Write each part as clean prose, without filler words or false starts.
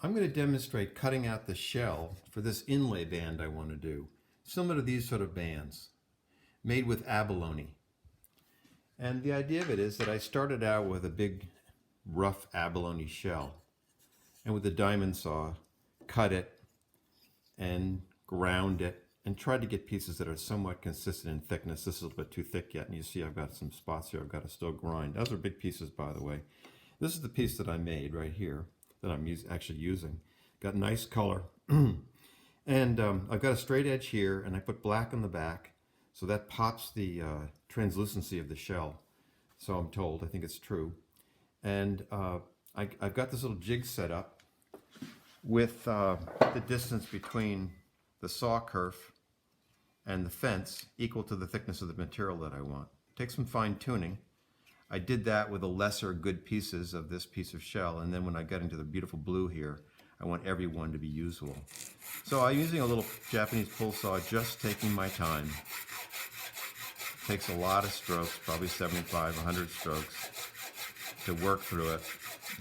I'm going to demonstrate cutting out the shell for this inlay band I want to do. Similar to these sort of bands, made with abalone. And the idea of it is that I started out with a big rough abalone shell, and with a diamond saw, cut it and ground it and tried to get pieces that are somewhat consistent in thickness. This is a little bit too thick yet, and you see I've got some spots here I've got to still grind. Those are big pieces, by the way. This is the piece that I made right here that I'm actually using. Got nice color. And I've got a straight edge here, and I put black on the back, so that pops the translucency of the shell. So I'm told, I think it's true. And I've got this little jig set up with the distance between the saw kerf and the fence equal to the thickness of the material that I want. Take some fine tuning. I did that with the lesser good pieces of this piece of shell, and then when I got into the beautiful blue here, I want every one to be usable. So I'm using a little Japanese pull saw, just taking my time. Takes a lot of strokes, probably 75, 100 strokes to work through it.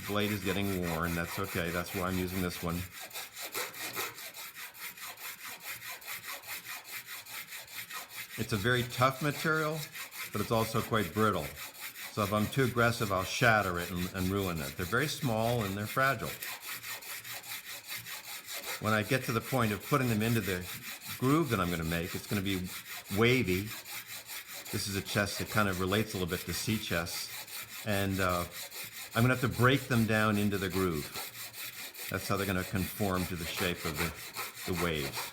The blade is getting worn, that's okay, that's why I'm using this one. It's a very tough material, but it's also quite brittle. So if I'm too aggressive, I'll shatter it and ruin it. They're very small and they're fragile. When I get to the point of putting them into the groove that I'm going to make, it's going to be wavy. This is a chest that kind of relates a little bit to sea chests. And I'm going to have to break them down into the groove. That's how they're going to conform to the shape of the waves.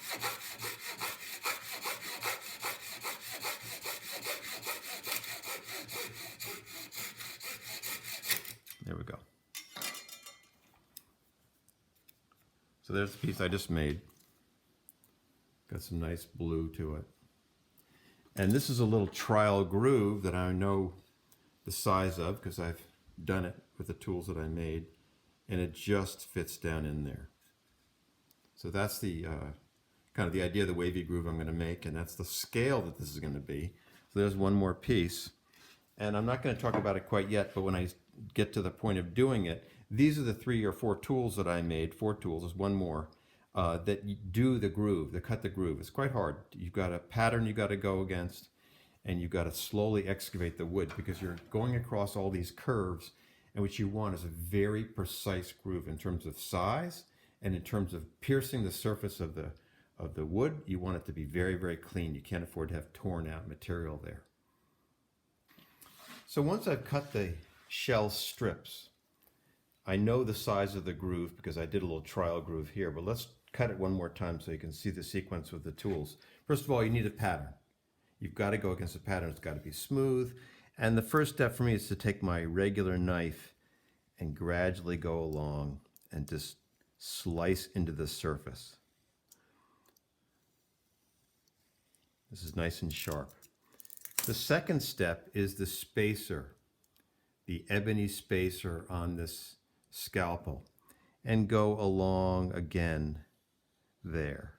There we go. So there's the piece I just made. Got some nice blue to it. And this is a little trial groove that I know the size of because I've done it with the tools that I made, and it just fits down in there. So that's the kind of the idea of the wavy groove I'm going to make, and that's the scale that this is going to be. So there's one more piece. And I'm not going to talk about it quite yet, but when I get to the point of doing it, these are the 3 or 4 tools that I made. 4 tools, there's one more, that do the groove, that cut the groove. It's quite hard. You've got a pattern you got to go against, and you've got to slowly excavate the wood because you're going across all these curves, and what you want is a very precise groove in terms of size and in terms of piercing the surface of the wood. You want it to be very, very clean. You can't afford to have torn out material there. So once I've cut the shell strips, I know the size of the groove because I did a little trial groove here, but let's cut it one more time so you can see the sequence with the tools. First of all, you need a pattern. You've got to go against a pattern. It's got to be smooth. And the first step for me is to take my regular knife and gradually go along and just slice into the surface. This is nice and sharp. The second step is the spacer, the ebony spacer on this scalpel, and go along again there.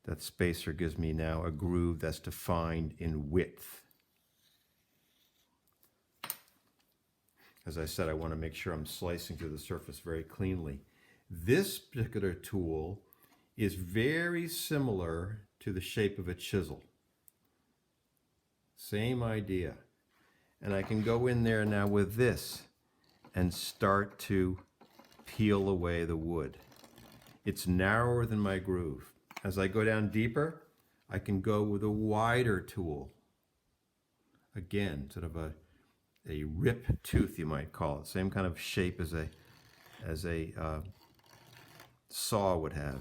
That spacer gives me now a groove that's defined in width. As I said, I want to make sure I'm slicing through the surface very cleanly. This particular tool is very similar to the shape of a chisel. Same idea. And I can go in there now with this and start to peel away the wood. It's narrower than my groove. As I go down deeper, I can go with a wider tool. Again, sort of a rip tooth, you might call it. Same kind of shape as a saw would have.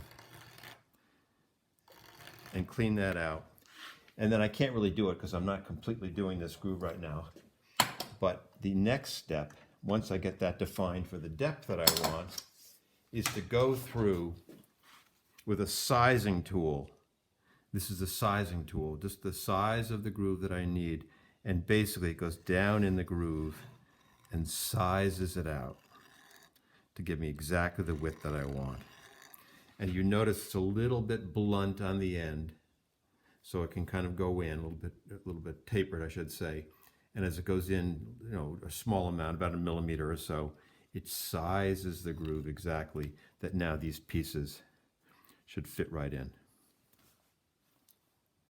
And clean that out. And then I can't really do it because I'm not completely doing this groove right now. But the next step, once I get that defined for the depth that I want, is to go through with a sizing tool. This is a sizing tool, just the size of the groove that I need. And basically it goes down in the groove and sizes it out to give me exactly the width that I want. And you notice it's a little bit blunt on the end, so it can kind of go in a little bit tapered, I should say. And as it goes in, a small amount, about 1 millimeter or so, It sizes the groove exactly that now these pieces should fit right in.